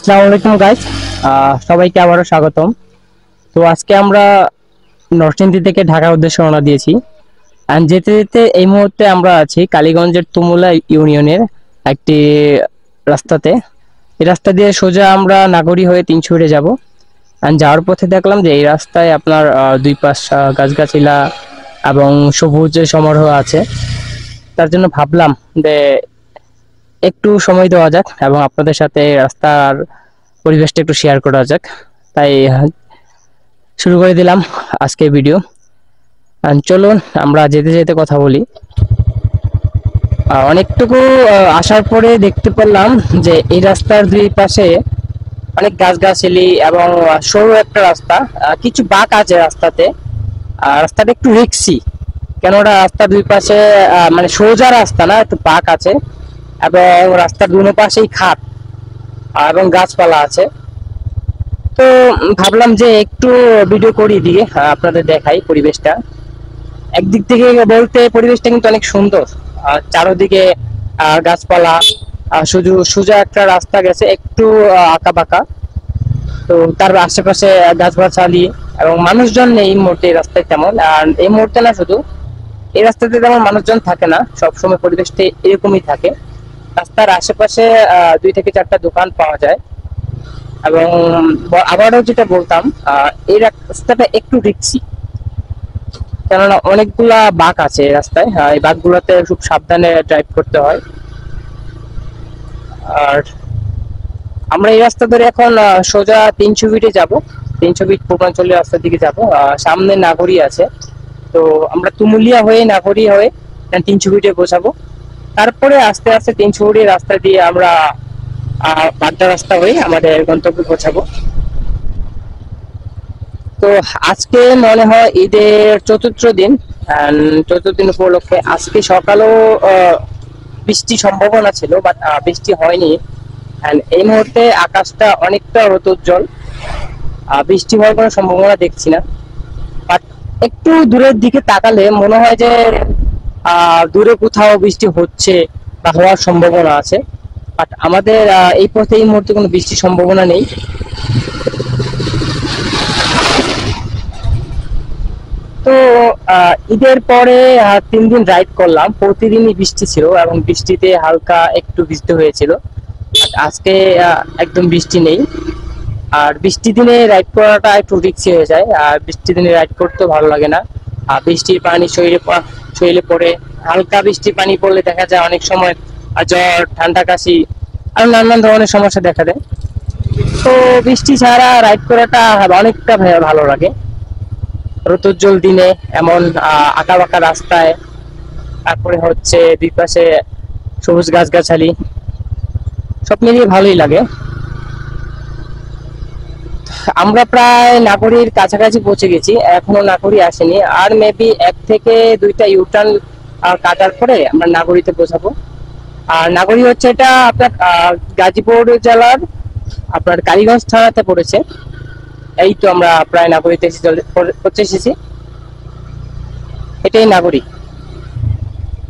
আসসালামু আলাইকুম গাইস, সবাইকে আবারও স্বাগতম। তো আজকে আমরা নরসিংদী থেকে ঢাকার উদ্দেশ্যে রওনা দিয়েছি। আর যেতে যেতে এই মুহূর্তে আমরা আছি কালীগঞ্জের তুমুলা ইউনিয়নের একটি রাস্তাতে। এই রাস্তা দিয়ে সোজা আমরা নাগরী হয়ে তিনছড়ি যাব। আর যাওয়ার পথে দেখলাম যে এই রাস্তায় আপনার দুই পাশ গাছগাছিলা এবং সবুজ সমারোহ আছে। তার জন্য ভাবলাম যে একটু সময় দেওয়া যাক এবং আপনাদের সাথে রাস্তার পরিবেশটা একটু শেয়ার করা যাক। তাই শুরু করে দিলাম আজকে ভিডিও। চলুন আমরা যেতে যেতে কথা বলি। অনেকটুকু আসার পরে দেখতে পেলাম যে এই রাস্তার দুই পাশে অনেক গাছগাছালি এবং সরু একটা রাস্তা, কিছু বাঁক আছে রাস্তাতে। রাস্তাটা একটু রিক্সি, কেননা রাস্তার দুই পাশে মানে সোজা রাস্তা না, একটু বাঁক আছে এবং রাস্তার দুনো পাশেই খাদ এবং গাছপালা আছে। তো ভাবলাম যে একটু ভিডিও করি দিয়ে আপনাদের দেখাই পরিবেশটা। একদিক থেকে বলতে পরিবেশটা কিন্তু অনেক সুন্দর, চারদিকে গাছপালা, শুধু সোজা একটা রাস্তা গেছে একটু আঁকা বাঁকা। তো তার আশেপাশে গাছগাছালি এবং মানুষজন নেই এই মুহূর্তে এই রাস্তায় তেমন। আর এই মুহূর্তে না, শুধু এই রাস্তাতে তেমন মানুষজন থাকে না, সবসময় পরিবেশটা এরকমই থাকে। রাস্তার আশেপাশে 2 থেকে 4টা দোকান পাওয়া যায়। এবং আবারও যেটা বলতাম, এই রাস্তাটা একটু রিক্সি, কেননা অনেকগুলা বাঁক আছে এই রাস্তায়। এই বাঁকগুলোতে খুব সাবধানে ড্রাইভ করতে হয়। আর আমরা এই রাস্তা ধরে এখন সোজা 300 ফিটে যাব, 300 ফিট পূর্বাঞ্চলের রাস্তার দিকে যাব। সামনে নাগরী আছে, তো আমরা তুমুলিয়া হয়ে নাগরী হয়ে 300 ফিটে পৌঁছাবো। তারপরে আস্তে আস্তে 300 ফিটের রাস্তা দিয়ে আমরা পাড্ডা রাস্তা হয়ে আমাদের গন্তব্যে পৌঁছাবো। তো আজকে মনে হয় ঈদের চতুর্থ দিন, চতুর্থ দিন উপলক্ষে আজকে সকালেও বৃষ্টির সম্ভাবনা ছিল, বাট বৃষ্টি হয়নি। এই মুহূর্তে আকাশটা অনেকটা রৌদ্রোজ্জ্বল, বৃষ্টি হওয়ার কোনো সম্ভাবনা দেখছি না। বাট একটু দূরের দিকে তাকালে মনে হয় যে দূরে কোথাও বৃষ্টি হচ্ছে বা হওয়ার সম্ভাবনা আছে। বাট আমাদের এই পথে এই মুহূর্তে কোনো বৃষ্টির সম্ভাবনা নেই। তো ঈদের পরে 3 দিন রাইড করলাম, প্রতিদিনই বৃষ্টি ছিল এবং বৃষ্টিতে হালকা একটু ভিজতে হয়েছিল। আজকে একদম বৃষ্টি নেই। আর বৃষ্টি দিনে রাইড করাটা একটু রিস্কি হয়ে যায়, আর বৃষ্টি দিনে রাইড করতেও ভালো লাগে না। বৃষ্টির পানি শরীরে পড়ে, হালকা বৃষ্টির পানি পড়লে দেখা যায় অনেক সময় জ্বর, ঠান্ডা, কাশি আর নানান ধরনের সমস্যা দেখা দেয়। তো বৃষ্টি ছাড়া রাইড করাটা অনেকটা ভালো লাগে। রৌদ্রোজ্জ্বল দিনে এমন আঁকা বাঁকা রাস্তায়, তারপরে হচ্ছে দুই পাশে সবুজ গাছগাছালি, সব মিলিয়ে ভালোই লাগে। আমরা প্রায় নাগরীর কাছাকাছি পৌঁছে গেছি, এখনো নাগরী আসেনি। আর মেবি 1 থেকে 2টা ইউটার্ন কাটার পরে আমরা নাগরীতে পৌঁছাবো। আর নাগরী হচ্ছে এটা আপনার গাজীপুর জেলার আপনার কালীগঞ্জ থানাতে পড়েছে। এই তো আমরা প্রায় নাগরীতে পৌঁছে এসেছি। এটাই নাগরী,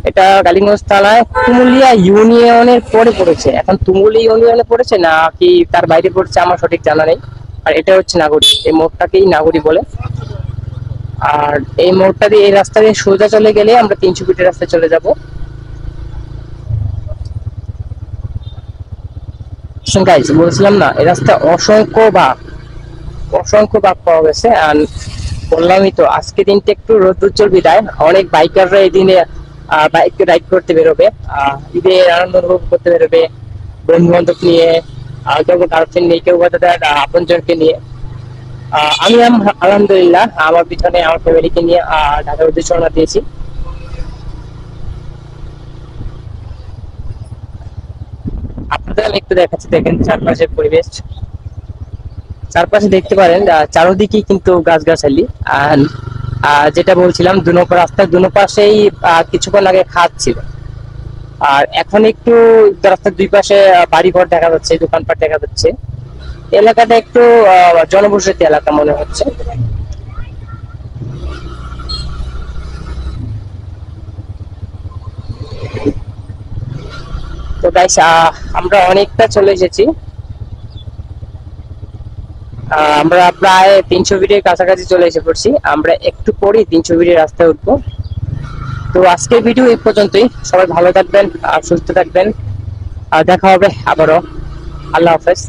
এটা কালীগঞ্জ থানায় তুমুলিয়া ইউনিয়নের পরে পড়েছে। এখন তুমুলিয়া ইউনিয়নে পড়েছে না কি তার বাইরে পড়েছে আমার সঠিক জানা নেই। আর এটা হচ্ছে নাগরী, এই মোড়টাকেই নাগরী বলে। আর এই মোড়টা দিয়ে, এই রাস্তা দিয়ে সোজা চলে গেলে আমরা 300 ফিটের রাস্তায় চলে যাব। গাইস বলছিলাম না, এই রাস্তা অসংখ্য বাঁক পাওয়া গেছে। আর বললামই তো, আজকে দিনটা একটু রৌদ্রোজ্জ্বল বিদায়, অনেক বাইকাররা এই দিনে বাইক রাইড করতে বেরোবে, ঈদের আনন্দ অনুভব করতে বেরোবে বন্ধু বান্ধব নিয়ে, কেউ গার্লফ্রেন্ড নিয়ে, কেউ তাদের আপনজনকে নিয়ে। আমি আলহামদুলিল্লাহ আমার পিছনে আমার ফ্যামিলিকে নিয়ে ঢাকার উদ্দেশ্যে রওনা দিয়েছি। আপনাদের আমি একটু দেখাচ্ছি, দেখেন চারপাশের পরিবেশ। চারপাশে দেখতে পারেন চারদিকে কিন্তু গাছগাছালি। আর যেটা বলছিলাম, রাস্তার দুনো পাশেই কিছুক্ষণ আগে খাদ ছিল। আর এখন একটু রাস্তার দুই পাশে বাড়িঘর দেখা যাচ্ছে, দোকানপাট দেখা যাচ্ছে। এলাকাটা একটু জনবসতি এলাকা মনে হচ্ছে। তো গাইস আমরা অনেকটা চলে এসেছি। আমরা প্রায় 300 ফিটের কাছাকাছি চলে এসে পড়ছি। আমরা একটু পরেই 300 ফিটের রাস্তায় উঠবো। তো আজকের ভিডিও এই পর্যন্তই। সবাই ভালো থাকবেন আর সুস্থ থাকবেন, আর দেখা হবে আবারও। আল্লাহ হাফেজ।